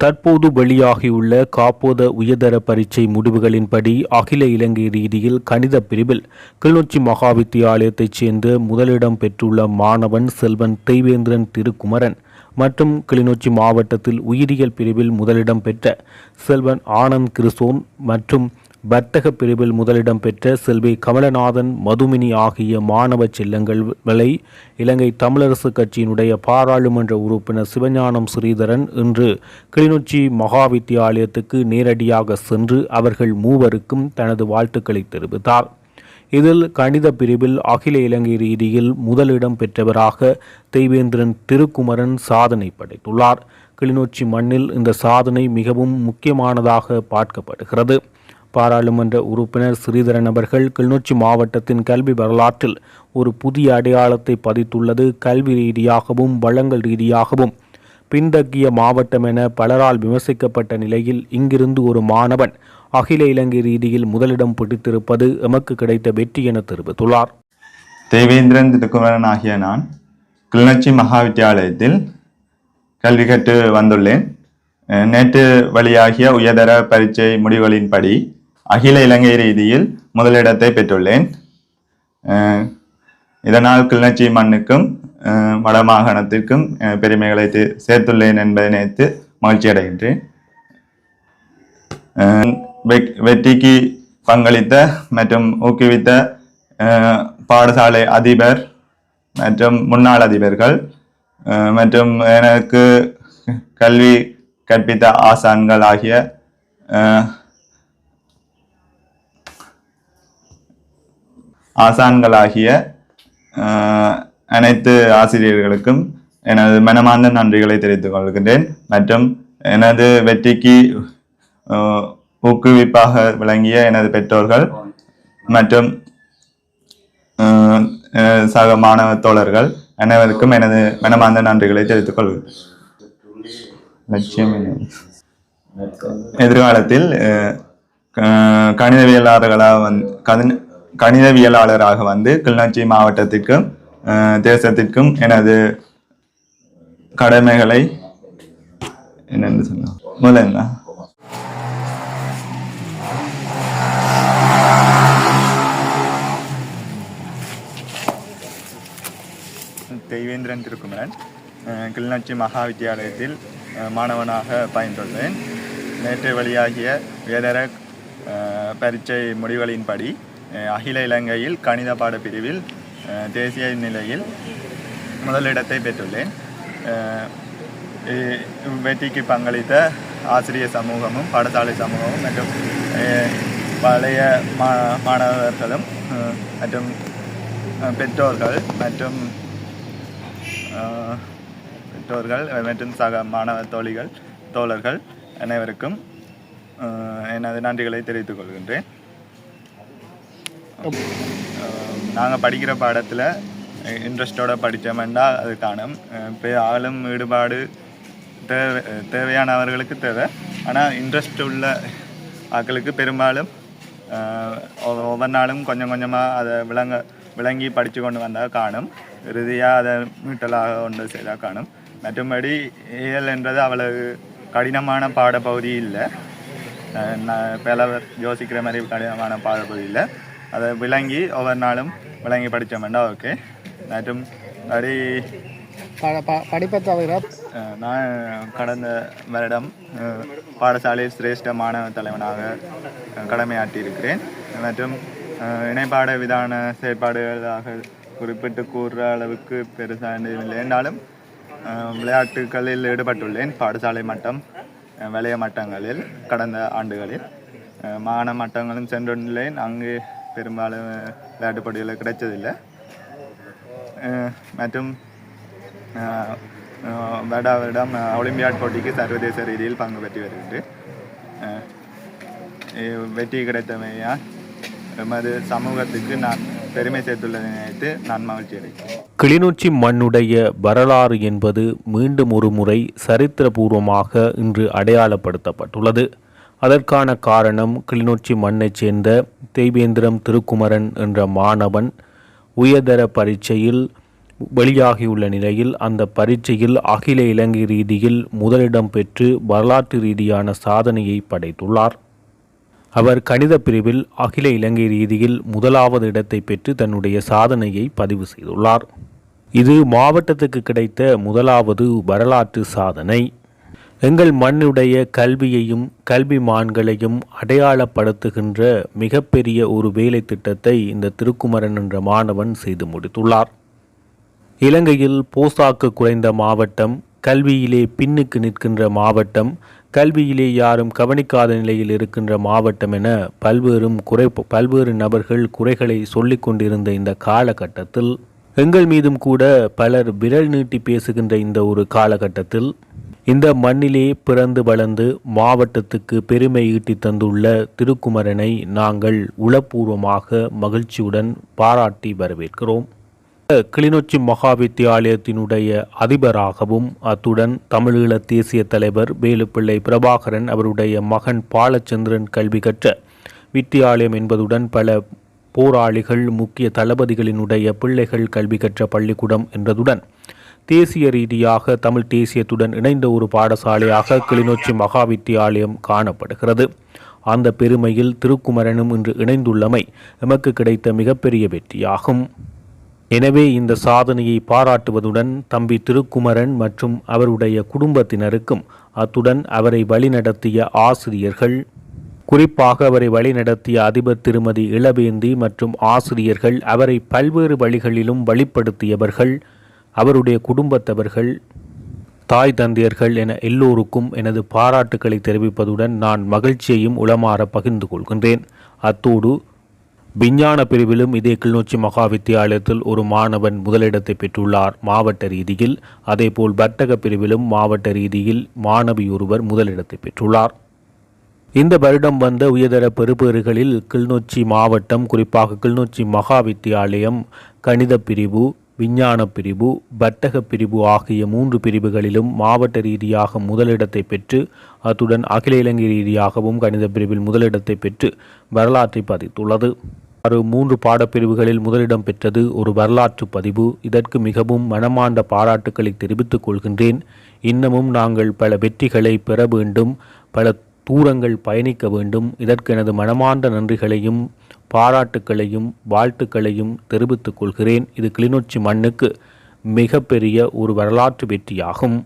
தற்போது வெளியாகியுள்ள காப்போத உயர்தர பரீட்சை முடிவுகளின்படி அகில இலங்கை ரீதியில் கணித பிரிவில் கிளிநொச்சி மகாவித்தியாலயத்தைச் சேர்ந்த முதலிடம் பெற்றுள்ள மாணவன் செல்வன் தெய்வேந்திரன் திருக்குமரன் மற்றும் கிளிநொச்சி மாவட்டத்தில் உயிரியல் பிரிவில் முதலிடம் பெற்ற செல்வன் ஆனந்த் கிருசோன் மற்றும் வர்த்தக பிரிவில் முதலிடம் பெற்ற செல்வி கமலநாதன் மதுமினி ஆகிய மாணவ செல்லங்களை இலங்கை தமிழரசு கட்சியினுடைய பாராளுமன்ற உறுப்பினர் சிவஞானம் ஸ்ரீதரன் இன்று கிளிநொச்சி மகாவித்தியாலயத்துக்கு நேரடியாக சென்று அவர்கள் மூவருக்கும் தனது வாழ்த்துக்களை தெரிவித்தார். இதில் கணித பிரிவில் அகில இலங்கை ரீதியில் முதலிடம் பெற்றவராக தெய்வேந்திரன் திருக்குமரன் சாதனை படைத்துள்ளார். கிளிநொச்சி மண்ணில் இந்த சாதனை மிகவும் முக்கியமானதாக பார்க்கப்படுகிறது. பாராளுமன்ற உறுப்பினர் ஸ்ரீதரன் அவர்கள் கிளிநொச்சி மாவட்டத்தின் கல்வி வரலாற்றில் ஒரு புதிய அடையாளத்தை பதித்துள்ளது கல்வி ரீதியாகவும் வளங்கள் ரீதியாகவும் பின்தங்கிய மாவட்டம் என பலரால் விமர்சிக்கப்பட்ட நிலையில் இங்கிருந்து ஒரு மாணவன் அகில இலங்கை ரீதியில் முதலிடம் பிடித்திருப்பது எமக்கு கிடைத்த வெற்றி என தெரிவித்துள்ளார். தேவேந்திரன் திருக்குமரன் ஆகிய நான் கிளிநொச்சி மகாவித்தியாலயத்தில் கல்வி கற்று வந்துள்ளேன். நேற்று வெளியாகிய உயர்தர பரீட்சை முடிவுகளின்படி அகில இலங்கை ரீதியில் முதலிடத்தை பெற்றுள்ளேன். இதனால் கிளிநொச்சி மண்ணுக்கும் வடமாகாணத்திற்கும் பெருமைகளை சேர்த்துள்ளேன் என்பதை நினைத்து மகிழ்ச்சி அடைகின்றேன். வெற்றிக்கு பங்களித்த மற்றும் ஊக்குவித்த பாடசாலை அதிபர் மற்றும் முன்னாள் அதிபர்கள் மற்றும் எனக்கு கல்வி கற்பித்த ஆசான்கள் ஆகிய அனைத்து ஆசிரியர்களுக்கும் எனது மனமார்ந்த நன்றிகளை தெரிவித்துக் கொள்கின்றேன். மற்றும் எனது வெற்றிக்கு ஊக்குவிப்பாக விளங்கிய எனது பெற்றோர்கள் மற்றும் சக மாணவ தோழர்கள் அனைவருக்கும் எனது மனமார்ந்த நன்றிகளை தெரிவித்துக் கொள்கிறேன். லட்சியம் எதிர்காலத்தில் கணிதவியலாளராக வந்து கிளிநொச்சி மாவட்டத்திற்கும் தேசத்திற்கும் எனது கடமைகளை என்னென்னு சொன்ன முதல்ல தெய்வேந்திரன் திருக்குமரன் கிளிநொச்சி மகாவித்தியாலயத்தில் மாணவனாக பயின்றுள்ளேன். நேற்று வெளியாகிய உயர்தர பரீட்சை முடிவுகளின்படி அகில இலங்கையில் கணித பாட பிரிவில் தேசிய நிலையில் முதலிடத்தை பெற்றுள்ளேன். வெற்றிக்கு பங்களித்த ஆசிரியர் சமூகமும் பாடசாலை சமூகமும் மற்றும் பழைய மாணவர்களும் மற்றும் பெற்றோர்கள் மற்றும் சக மாணவ தோழர்கள் அனைவருக்கும் எனது நன்றிகளை தெரிவித்துக் கொள்கின்றேன். நாங்கள் படிக்கிற பாடத்தில் இன்ட்ரெஸ்டோடு படித்தோம்னா அது காணும். இப்போ ஆளும் ஈடுபாடு தேவையானவர்களுக்கு தேவை. ஆனால் இன்ட்ரெஸ்ட் உள்ள ஆட்களுக்கு பெரும்பாலும் ஒவ்வொரு நாளும் கொஞ்சம் கொஞ்சமாக அதை விளங்கி படித்து கொண்டு வந்தால் காணும். இறுதியாக அதை மீட்டலாக ஒன்று செய்தால் காணும். மற்றும்படி ஏஎல் என்றது அவ்வளவு கடினமான பாடப்பகுதி இல்லை. பலவர் யோசிக்கிற மாதிரி கடினமான பாடப்பகுதி இல்லை. அதை விளங்கி ஒவ்வொரு நாளும் விளங்கி படித்தோம்னா ஓகே. மற்றும் அப்படி படிப்பை தவிர நான் கடந்த வருடம் பாடசாலையில் சிரேஷ்ட மாணவ தலைவனாக கடமையாற்றியிருக்கிறேன். மற்றும் இணைப்பாட விதான செயற்பாடுகளாக குறிப்பிட்டு கூறுற அளவுக்கு பெருசாக இல்லை என்றாலும் விளையாட்டுகளில் ஈடுபட்டுள்ளேன். பாடசாலை மட்டம் வலய மட்டங்களில் கடந்த ஆண்டுகளில் மாகாண மட்டங்களும் சென்றுள்ளேன். அங்கு பெரும்பாலும் விளையாட்டு போட்டிகள் கிடைச்சதில்லை. மற்றும் வருடம் ஒலிம்பியாட் போட்டிக்கு சர்வதேச ரீதியில் பங்கு பெற்று வருகின்றேன். வெற்றி கிடைத்தமையால் எமது சமூகத்துக்கு நான் பெருமை சேர்த்துள்ளதை நினைத்து நான் மகிழ்ச்சி அடைகிறேன். கிளிநொச்சி மண்ணுடைய வரலாறு என்பது மீண்டும் ஒரு முறை சரித்திரபூர்வமாக இன்று அடையாளப்படுத்தப்பட்டுள்ளது. அதற்கான காரணம் கிளிநொச்சி மண்ணைச் சேர்ந்த தெய்வேந்திரம் திருக்குமரன் என்ற மாணவன் உயர்தர பரீட்சையில் வெளியாகியுள்ள நிலையில் அந்த பரீட்சையில் அகில இலங்கை ரீதியில் முதலிடம் பெற்று வரலாற்று ரீதியான சாதனையை படைத்துள்ளார். அவர் கணித பிரிவில் அகில இலங்கை ரீதியில் முதலாவது இடத்தை பெற்று தன்னுடைய சாதனையை பதிவு செய்துள்ளார். இது மாவட்டத்துக்கு கிடைத்த முதலாவது வரலாற்று சாதனை. எங்கள் மண்ணுடைய கல்வியையும் கல்விமான்களையும் அடையாளப்படுத்துகின்ற மிகப்பெரிய ஒரு வேலை திட்டத்தை இந்த திருக்குமரன் என்ற மாணவன் செய்து முடித்துள்ளார். இலங்கையில் போசாக்கு குறைந்த மாவட்டம், கல்வியிலே பின்னுக்கு நிற்கின்ற மாவட்டம், கல்வியிலே யாரும் கவனிக்காத நிலையில் இருக்கின்ற மாவட்டம் என பல்வேறு நபர்கள் குறைகளை சொல்லிக் கொண்டிருந்த இந்த காலகட்டத்தில், எங்கள் மீதும் கூட பலர் விரல் நீட்டி பேசுகின்ற இந்த ஒரு காலகட்டத்தில், இந்த மண்ணிலே பிறந்து வளர்ந்து மாவட்டத்துக்கு பெருமை ஈட்டி தந்துள்ள திருக்குமரனை நாங்கள் உளப்பூர்வமாக மகிழ்ச்சியுடன் பாராட்டி வரவேற்கிறோம். கிளிநொச்சி மகாவித்தியாலயத்தினுடைய அதிபராகவும் அத்துடன் தமிழீழ தேசிய தலைவர் வேலுப்பிள்ளை பிரபாகரன் அவருடைய மகன் பாலச்சந்திரன் கல்வி கற்ற வித்தியாலயம் என்பதுடன் பல போராளிகள் முக்கிய தளபதிகளினுடைய பிள்ளைகள் கல்வி கற்ற பள்ளிக்கூடம் என்றதுடன் தேசிய ரீதியாக தமிழ் தேசியத்துடன் இணைந்த ஒரு பாடசாலையாக கிளிநொச்சி மகாவித்தியாலயம் காணப்படுகிறது. அந்த பெருமையில் திருக்குமரனும் இன்று இணைந்துள்ளமை எமக்கு கிடைத்த மிகப்பெரிய வெற்றியாகும். எனவே இந்த சாதனையை பாராட்டுவதுடன் தம்பி திருக்குமரன் மற்றும் அவருடைய குடும்பத்தினருக்கும் அத்துடன் அவரை வழிநடத்திய ஆசிரியர்கள், குறிப்பாக அவரை வழிநடத்திய அதிபர் திருமதி இளவேந்தி மற்றும் ஆசிரியர்கள், அவரை பல்வேறு வழிகளிலும் வழிப்படுத்தியவர்கள், அவருடைய குடும்பத்தவர்கள், தாய் தந்தையர்கள் என எல்லோருக்கும் எனது பாராட்டுக்களை தெரிவிப்பதுடன் நான் மகிழ்ச்சியையும் உளமாற பகிர்ந்து கொள்கின்றேன். அத்தோடு விஞ்ஞான பிரிவிலும் இதே கிளிநொச்சி மகாவித்தியாலயத்தில் ஒரு மாணவன் முதலிடத்தை பெற்றுள்ளார் மாவட்ட ரீதியில். அதேபோல் வர்த்தக பிரிவிலும் மாவட்ட ரீதியில் மாணவி ஒருவர் முதலிடத்தை பெற்றுள்ளார். இந்த வருடம் வந்த உயர்தர பெறுபேறுகளில் கிளிநொச்சி மாவட்டம், குறிப்பாக கிளிநொச்சி மகாவித்தியாலயம் கணித பிரிவு, விஞ்ஞான பிரிவு, வர்த்தக பிரிவு ஆகிய 3 பிரிவுகளிலும் மாவட்ட ரீதியாக முதலிடத்தை பெற்று அத்துடன் அகில இலங்கை ரீதியாகவும் கணித பிரிவில் முதலிடத்தை பெற்று வரலாற்றை பதித்துள்ளது. 3 பாடப்பிரிவுகளில் முதலிடம் பெற்றது ஒரு வரலாற்று பதிவு. இதற்கு மிகவும் மனமார்ந்த பாராட்டுக்களை தெரிவித்துக் கொள்கின்றேன். இன்னமும் நாங்கள் பல வெற்றிகளை பெற வேண்டும், பல தூரங்கள் பயணிக்க வேண்டும். இதற்கு எனது மனமார்ந்த நன்றிகளையும் பாராட்டுக்களையும் வாழ்த்துக்களையும் தெரிவித்துக் கொள்கிறேன். இது கிளிநொச்சி மண்ணுக்கு மிகப்பெரிய ஒரு வரலாற்று வெற்றியாகும்.